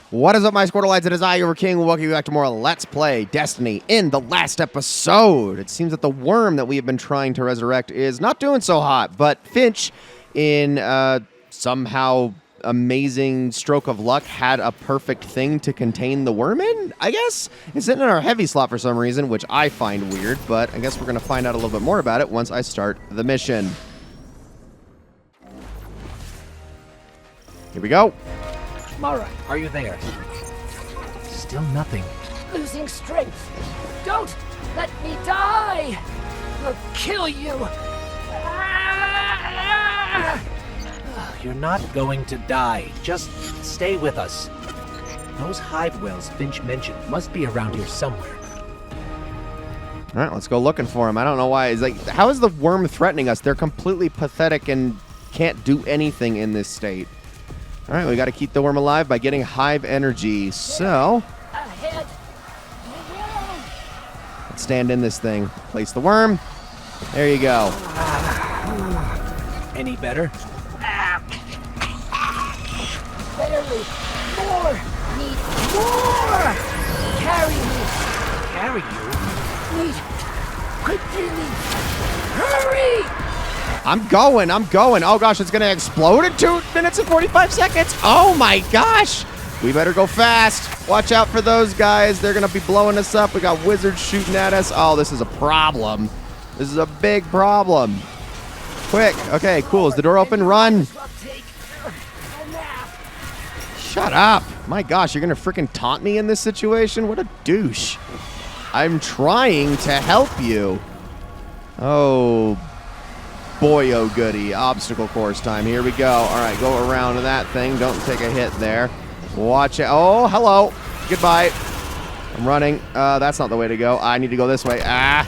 What is up, my Squirtleites? It is I, your king. Welcome you back to more Let's Play Destiny. In the last episode, it seems that the worm that we have been trying to resurrect is not doing so hot, but Finch, in somehow amazing stroke of luck, had a perfect thing to contain the worm in, I guess? It's sitting in our heavy slot for some reason, which I find weird, but I guess we're going to find out a little bit more about it once I start the mission. Here we go. Mara, are you there? Still nothing. Losing strength. Don't let me die. I'll kill you. You're not going to die. Just stay with us. Those hive wells Finch mentioned must be around here somewhere. All right, let's go looking for him. I don't know why. It's like, how is the worm threatening us? They're completely pathetic and can't do anything in this state. All right, we got to keep the worm alive by getting hive energy. So, Ahead. let's stand in this thing. Place the worm. There you go. Any better? Barely. More. Need more. Carry me. Carry you? Need. Quickly. Hurry. I'm going. Oh, gosh, it's going to explode in 2 minutes and 45 seconds. Oh, my gosh. We better go fast. Watch out for those guys. They're going to be blowing us up. We got wizards shooting at us. Oh, this is a problem. This is a big problem. Quick. Okay, cool. Is the door open? Run. Shut up. My gosh, you're going to freaking taunt me in this situation? What a douche. I'm trying to help you. Oh, boy, oh goody. Obstacle course time. Here we go. All right, go around to that thing. Don't take a hit there. Watch it. Oh, hello. Goodbye. I'm running. That's not the way to go. I need to go this way. I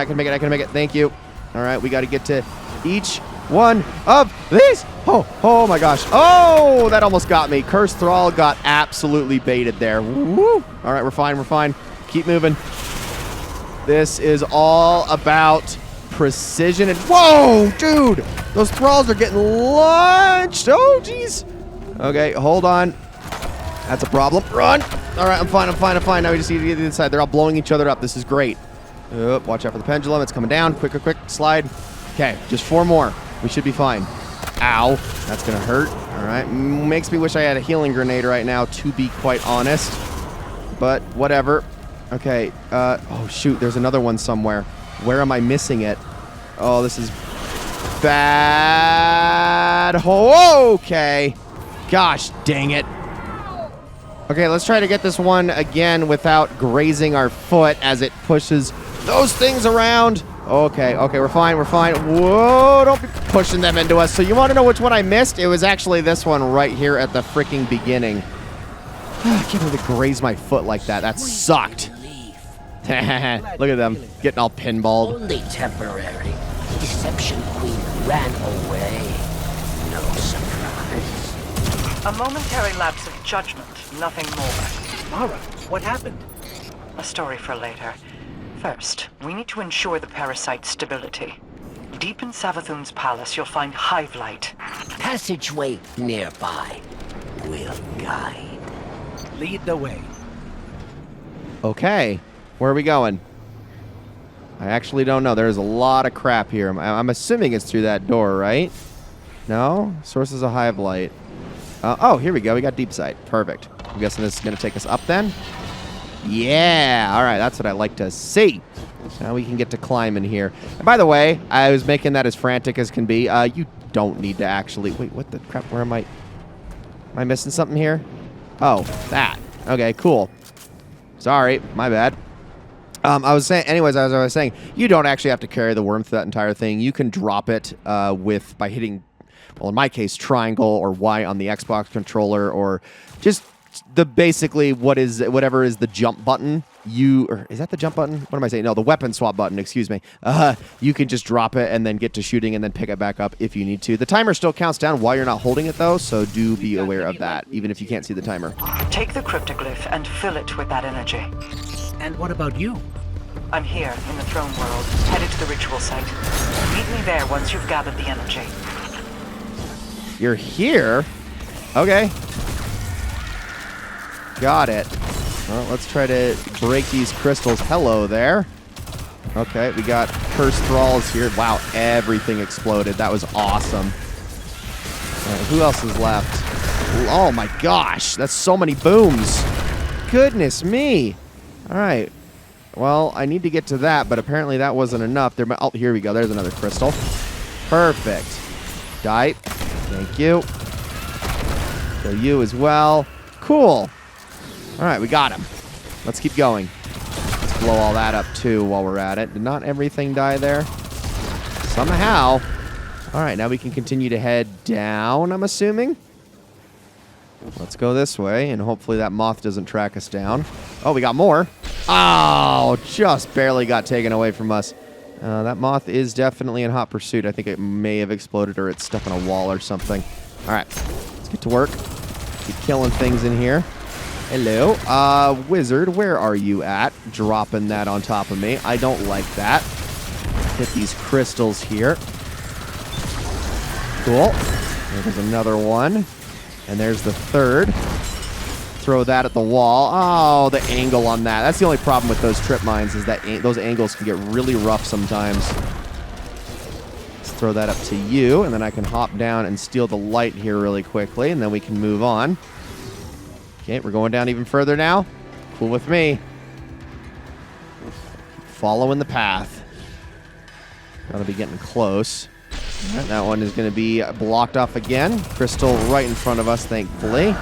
can make it. Thank you. All right, we got to get to each one of these. Oh my gosh. Oh, that almost got me. Cursed Thrall got absolutely baited there. Woo. All right, we're fine. Keep moving. This is all about precision and whoa, dude, those thralls are getting launched. Oh, jeez. Okay, hold on. That's a problem. Run. All right, I'm fine. Now we just need to get to the side. They're all blowing each other up. This is great. Watch out for the pendulum. It's coming down. Quick. Slide. Okay, just 4 more. We should be fine. Ow. That's going to hurt. All right. Makes me wish I had a healing grenade right now, to be quite honest. But whatever. Okay. Oh, shoot. There's another one somewhere. Where am I missing it? Oh, this is bad. Oh, okay. Gosh, dang it. Okay, let's try to get this one again without grazing our foot as it pushes those things around. Okay, we're fine. Whoa, don't be pushing them into us. So you want to know which one I missed? It was actually this one right here at the freaking beginning. I can't believe it grazed my foot like that. That sucked. Look at them getting all pinballed. Only temporary. Deception Queen ran away. No surprise. A momentary lapse of judgment, nothing more. Mara, what happened? A story for later. First, we need to ensure the Parasite's stability. Deep in Savathun's palace, you'll find hive light. Passageway nearby. Will guide. Lead the way. Okay. Where are we going? I actually don't know. There's a lot of crap here. I'm assuming it's through that door, right? No? Sources of hive light. Oh, here we go. We got deep sight. Perfect. I'm guessing this is going to take us up then? Yeah. All right. That's what I like to see. So now we can get to climbing here. And by the way, I was making that as frantic as can be. You don't need to actually... Wait, what the crap? Where am I? Am I missing something here? Oh, that. Okay, cool. Sorry. My bad. I was saying, anyways, as I was saying, you don't actually have to carry the worm through that entire thing. You can drop it by hitting, well, in my case, triangle or Y on the Xbox controller, or just basically whatever is the jump button. Or is that the jump button? What am I saying? No, the weapon swap button. Excuse me. You can just drop it and then get to shooting and then pick it back up if you need to. The timer still counts down while you're not holding it though, so do be aware of that, even if you can't see the timer. Take the cryptoglyph and fill it with that energy. And what about you? I'm here in the throne world, headed to the ritual site. Meet me there once you've gathered the energy. You're here? Okay. Got it. Well, let's try to break these crystals. Hello there. Okay, we got cursed thralls here. Wow, everything exploded. That was awesome. All right, who else is left? Oh my gosh, that's so many booms. Goodness me. All right. Well, I need to get to that, but apparently that wasn't enough. Oh, here we go. There's another crystal. Perfect. Die. Thank you. Kill you as well. Cool. All right, we got him. Let's keep going. Let's blow all that up, too, while we're at it. Did not everything die there? Somehow. All right, now we can continue to head down, I'm assuming. Let's go this way, and hopefully that moth doesn't track us down. Oh, we got more. Oh, just barely got taken away from us. That moth is definitely in hot pursuit. I think it may have exploded or it's stuck on a wall or something. All right, let's get to work. Keep killing things in here. Hello. Wizard, where are you at? Dropping that on top of me. I don't like that. Hit these crystals here. Cool. There's another one. And there's the third. Throw that at the wall. Oh, the angle on that. That's the only problem with those trip mines is that those angles can get really rough sometimes. Let's throw that up to you, and then I can hop down and steal the light here really quickly, and then we can move on. Okay, we're going down even further now. Cool with me. Following the path. Gotta be getting close. All right, that one is going to be blocked off again. Crystal right in front of us, thankfully.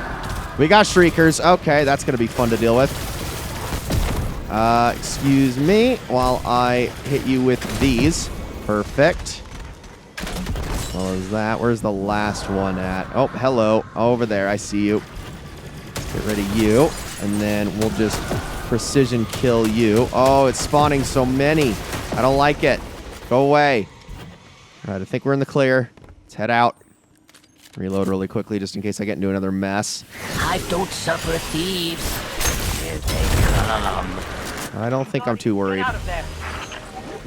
We got Shriekers. Okay, that's going to be fun to deal with. Excuse me while I hit you with these. Perfect. What was that? Where's the last one at? Oh, hello. Over there. I see you. Get rid of you. And then we'll just precision kill you. Oh, it's spawning so many. I don't like it. Go away. All right, I think we're in the clear. Let's head out. Reload really quickly just in case I get into another mess. I don't suffer thieves. Here they come. I don't think I'm too worried. Get out of there.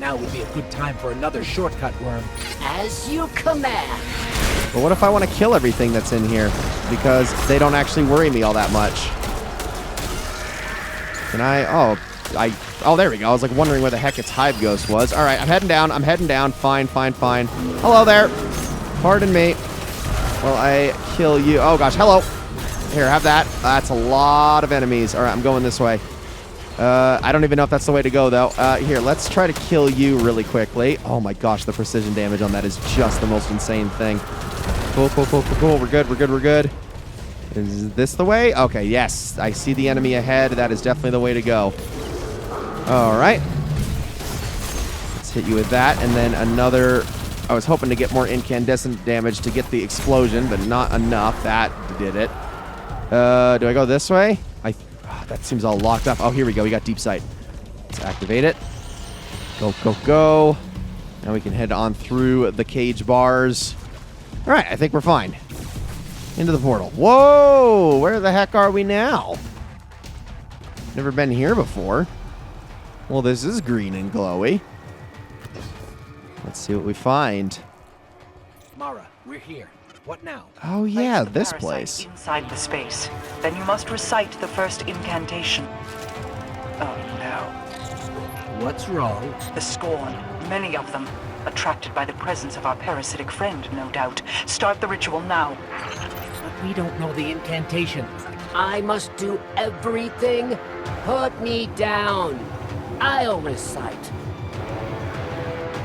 Now would be a good time for another shortcut worm. As you command. But what if I want to kill everything that's in here? Because they don't actually worry me all that much. Can I? Oh, there we go. I was like wondering where the heck its hive ghost was. All right, I'm heading down. I'm heading down. Fine, fine, fine. Hello there. Pardon me. Well, I kill you. Oh, gosh. Hello. Here, have that. That's a lot of enemies. All right, I'm going this way. I don't even know if that's the way to go, though. Here, let's try to kill you really quickly. Oh, my gosh. The precision damage on that is just the most insane thing. Cool, cool, cool, cool, cool. We're good. We're good. We're good. Is this the way? Okay, yes. I see the enemy ahead. That is definitely the way to go. All right. Let's hit you with that. And then another... I was hoping to get more incandescent damage to get the explosion, but not enough. That did it. Do I go this way? That seems all locked up. Oh, here we go. We got deep sight. Let's activate it. Go, go, go. Now we can head on through the cage bars. All right, I think we're fine. Into the portal. Whoa! Where the heck are we now? Never been here before. Well, this is green and glowy. Let's see what we find. Mara, we're here. What now? Oh, yeah, Place the this parasite place. inside the space. Then you must recite the first incantation. Oh, no. What's wrong? The Scorn, many of them, attracted by the presence of our parasitic friend, no doubt. Start the ritual now. But we don't know the incantation. I must do everything. Put me down. I'll recite.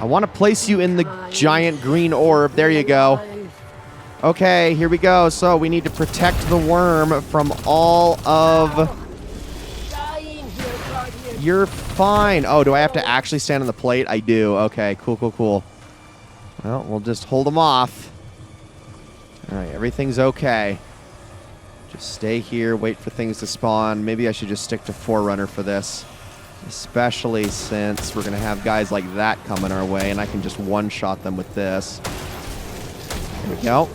I want to place you in the giant green orb. There you go. Okay, here we go. So we need to protect the worm from all of... Dying here, Guardian. You're fine. Oh, do I have to actually stand on the plate? I do. Okay, cool, cool, cool. Well, we'll just hold them off. All right, everything's okay. Just stay here, wait for things to spawn. Maybe I should just stick to Forerunner for this. Especially since we're going to have guys like that coming our way, and I can just one-shot them with this. There we go.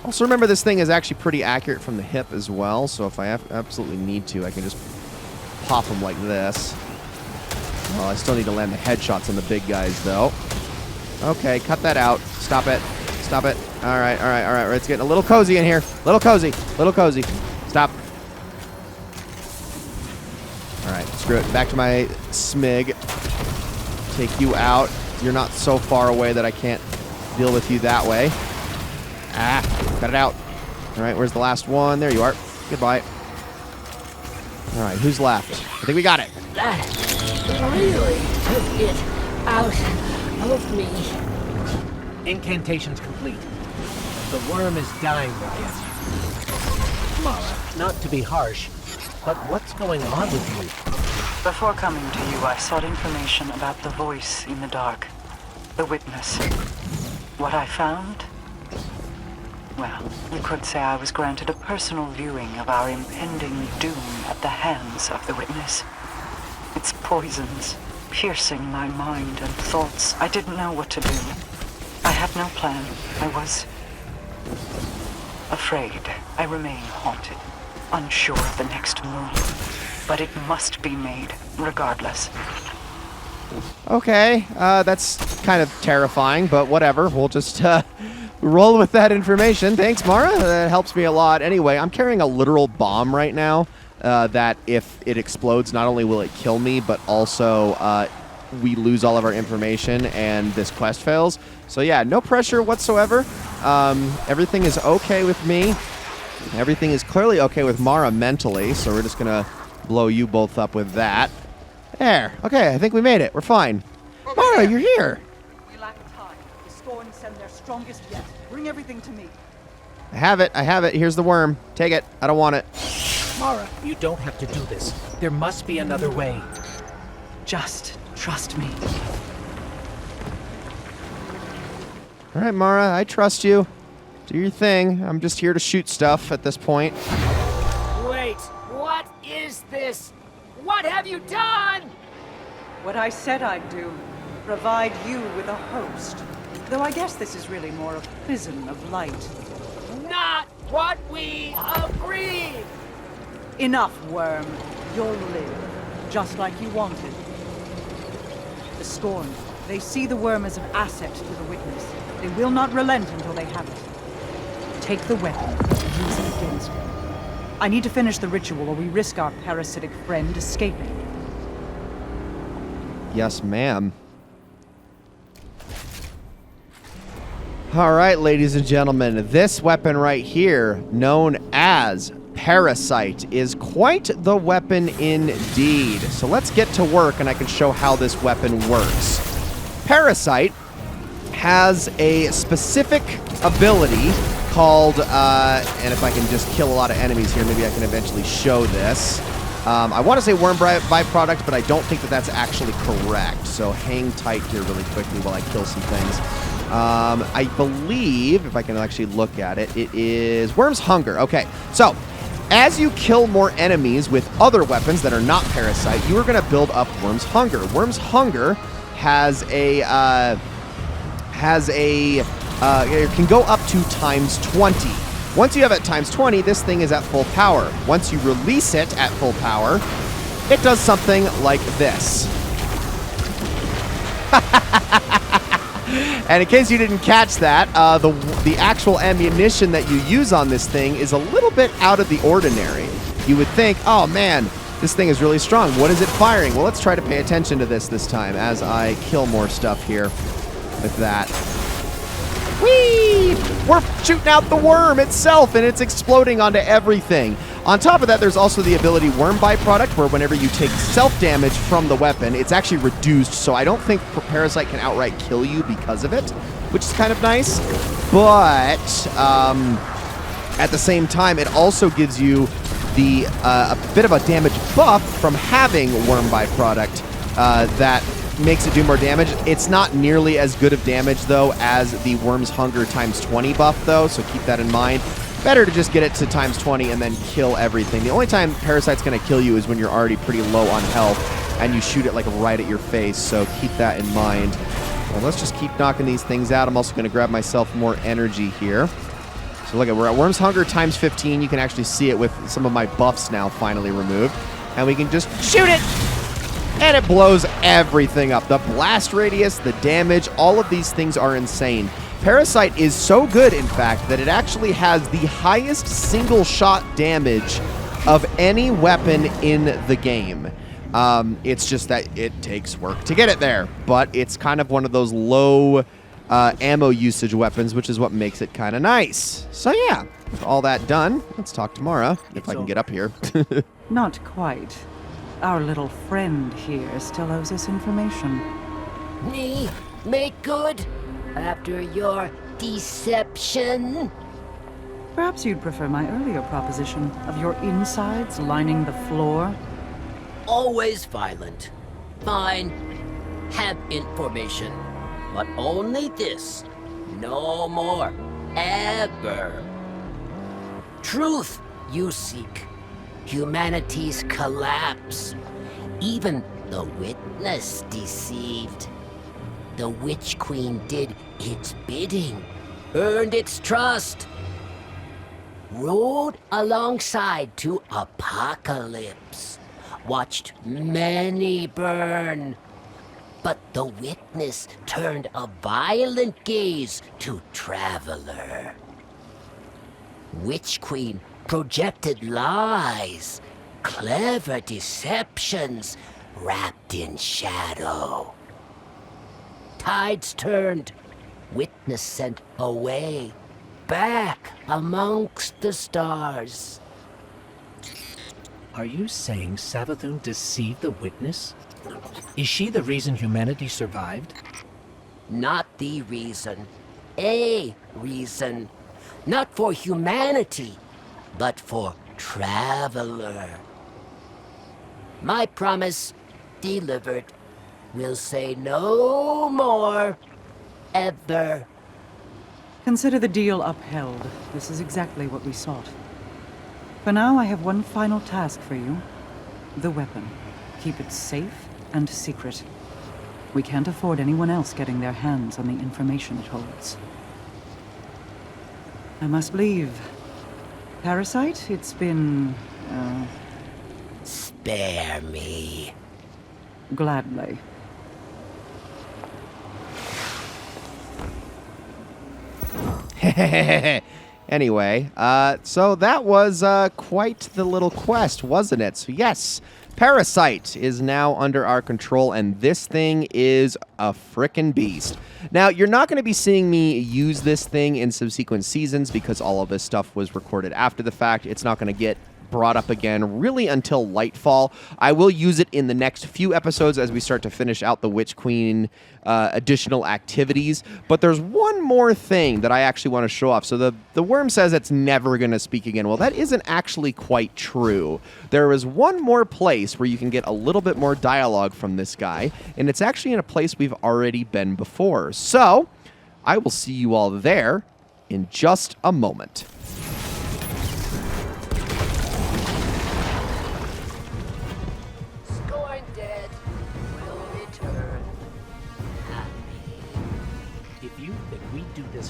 Also, remember, this thing is actually pretty accurate from the hip as well, so if I absolutely need to, I can just pop them like this. Well, I still need to land the headshots on the big guys, though. Okay, cut that out. Stop it. Stop it. All right, all right, all right. It's getting a little cozy in here. Little cozy. Little cozy. Stop. All right, screw it. Back to my smig. Take you out. You're not so far away that I can't deal with you that way. Ah, cut it out. All right, where's the last one? There you are. Goodbye. All right, who's left? I think we got it. That really took it out of me. Incantation's complete. The worm is dying, Ryan. Mara, not to be harsh, but what's going on with you? Before coming to you, I sought information about the voice in the dark. The witness. What I found? Well, you could say I was granted a personal viewing of our impending doom at the hands of the witness. Its poisons, piercing my mind and thoughts. I didn't know what to do. I had no plan. I was afraid. I remain haunted, unsure of the next move. But it must be made, regardless. Okay, that's kind of terrifying, but whatever. We'll just roll with that information. Thanks, Mara. That helps me a lot. Anyway, I'm carrying a literal bomb right now that if it explodes, not only will it kill me, but also we lose all of our information and this quest fails. So yeah, no pressure whatsoever. Everything is okay with me. Everything is clearly okay with Mara mentally, so we're just going to blow you both up with that. There. Okay, I think we made it. We're fine. Mara, you're here. We lack time. The Scorn send their strongest yet. Bring everything to me. I have it. I have it. Here's the worm. Take it. I don't want it. Mara, you don't have to do this. There must be another way. Just trust me. All right, Mara, I trust you. Do your thing. I'm just here to shoot stuff at this point. Wait, what is this? What have you done? What I said I'd do. Provide you with a host. Though I guess this is really more a prison of light. Not what we agreed! Enough, worm. You'll live. Just like you wanted. The Scorn. They see the worm as an asset to the witness. They will not relent until they have it. Take the weapon and use it against me. I need to finish the ritual or we risk our parasitic friend escaping. Yes, ma'am. All right, ladies and gentlemen, this weapon right here, known as Parasite, is quite the weapon indeed. So let's get to work and I can show how this weapon works. Parasite has a specific ability called, and if I can just kill a lot of enemies here, maybe I can eventually show this. I want to say worm byproduct, but I don't think that that's actually correct. So hang tight here really quickly while I kill some things. I believe, if I can actually look at it, it is Worm's Hunger. Okay, so as you kill more enemies with other weapons that are not Parasite, you are going to build up Worm's Hunger. Worm's Hunger has a it can go up to times 20. Once you have it times 20, this thing is at full power. Once you release it at full power, it does something like this. And in case you didn't catch that, the actual ammunition that you use on this thing is a little bit out of the ordinary. You would think, oh man, this thing is really strong. What is it firing? Well, let's try to pay attention to this time as I kill more stuff here with that. Whee! We're shooting out the worm itself, and it's exploding onto everything. On top of that, there's also the ability Worm Byproduct, where whenever you take self-damage from the weapon, it's actually reduced, so I don't think Parasite can outright kill you because of it, which is kind of nice. But at the same time, it also gives you the a bit of a damage buff from having Worm Byproduct that makes it do more damage. It's not nearly as good of damage, though, as the Worm's Hunger times 20 buff, though, so keep that in mind. Better to just get it to times 20 and then kill everything. The only time Parasite's going to kill you is when you're already pretty low on health and you shoot it like right at your face, so keep that in mind. Well, let's just keep knocking these things out. I'm also going to grab myself more energy here. So look, we're at Worm's Hunger times 15. You can actually see it with some of my buffs now finally removed. And we can just shoot it! And it blows everything up. The blast radius, the damage, all of these things are insane. Parasite is so good, in fact, that it actually has the highest single shot damage of any weapon in the game. It's just that it takes work to get it there. But it's kind of one of those low ammo usage weapons, which is what makes it kind of nice. So yeah, with all that done, let's talk tomorrow, if I can get up here. Not quite. Our little friend here still owes us information. Me? Make good? After your deception? Perhaps you'd prefer my earlier proposition of your insides lining the floor? Always violent. Fine. Have information. But only this. No more. Ever. Truth you seek. Humanity's collapse. Even the witness deceived. The Witch Queen did its bidding. Earned its trust. Rode alongside to apocalypse. Watched many burn. But the witness turned a violent gaze to Traveler. Witch Queen projected lies, clever deceptions wrapped in shadow. Tides turned, witness sent away, back amongst the stars. Are you saying Savathun deceived the witness? Is she the reason humanity survived? Not the reason, a reason. Not for humanity, but for Traveler. My promise delivered. Will say no more. Ever. Consider the deal upheld. This is exactly what we sought. For now, I have one final task for you. The weapon. Keep it safe and secret. We can't afford anyone else getting their hands on the information it holds. I must leave. Parasite, it's been... Spare me. Gladly. Anyway, so that was quite the little quest, wasn't it? So yes, Parasite is now under our control, and this thing is a frickin' beast. Now, you're not going to be seeing me use this thing in subsequent seasons because all of this stuff was recorded after the fact. It's not going to get brought up again really until Lightfall. I will use it in the next few episodes as we start to finish out the Witch Queen additional activities. But there's one more thing that I actually want to show off. So the worm says it's never going to speak again. Well, that isn't actually quite true. There is one more place where you can get a little bit more dialogue from this guy, and it's actually in a place we've already been before. So I will see you all there in just a moment.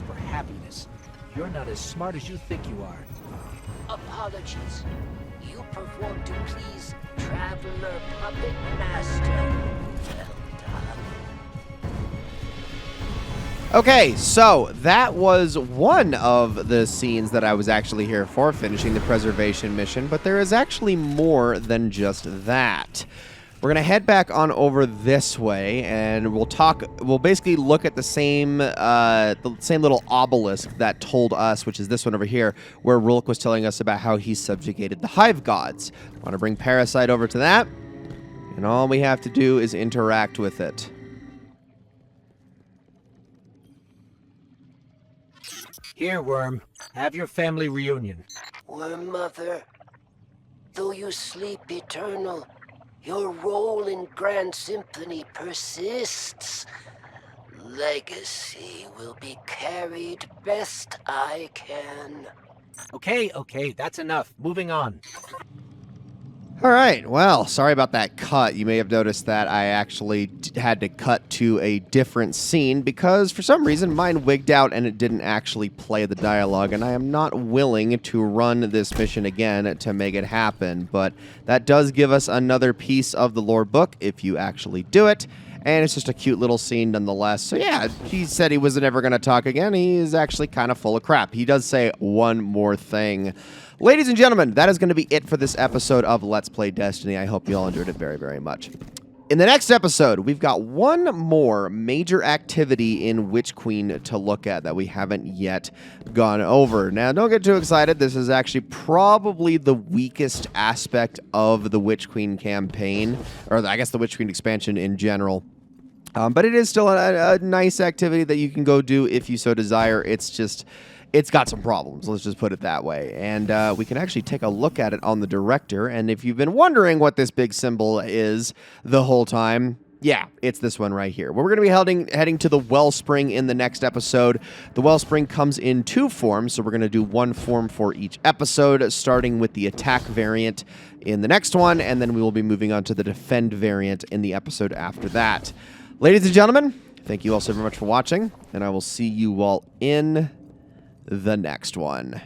For happiness. You're not as smart as you think you are. Apologies. You perform to please Traveler Puppet Master. Well done. Okay, so that was one of the scenes that I was actually here for, finishing the preservation mission, but there is actually more than just that. We're going to head back on over this way, and we'll basically look at the same little obelisk that told us, which is this one over here, where Rulk was telling us about how he subjugated the Hive Gods. I want to bring Parasite over to that, and all we have to do is interact with it. Here, Worm. Have your family reunion. Worm Mother, though you sleep eternal, your role in Grand Symphony persists. Legacy will be carried best I can. Okay, that's enough. Moving on. All right, well, sorry about that cut. You may have noticed that I actually had to cut to a different scene because for some reason mine wigged out and it didn't actually play the dialogue, and I am not willing to run this mission again to make it happen, but that does give us another piece of the lore book if you actually do it. And it's just a cute little scene nonetheless. So yeah, he said he wasn't ever going to talk again. He is actually kind of full of crap. He does say one more thing. Ladies and gentlemen, that is going to be it for this episode of Let's Play Destiny. I hope you all enjoyed it very, very much. In the next episode, we've got one more major activity in Witch Queen to look at that we haven't yet gone over. Now, don't get too excited. This is actually probably the weakest aspect of the Witch Queen campaign, or I guess the Witch Queen expansion in general. But it is still a nice activity that you can go do if you so desire. It's got some problems, let's just put it that way. And we can actually take a look at it on the director. And if you've been wondering what this big symbol is the whole time, yeah, it's this one right here. We're going to be heading to the Wellspring in the next episode. The Wellspring comes in 2 forms, so we're going to do 1 form for each episode, starting with the attack variant in the next one, and then we will be moving on to the defend variant in the episode after that. Ladies and gentlemen, thank you all so very much for watching, and I will see you all in the next one.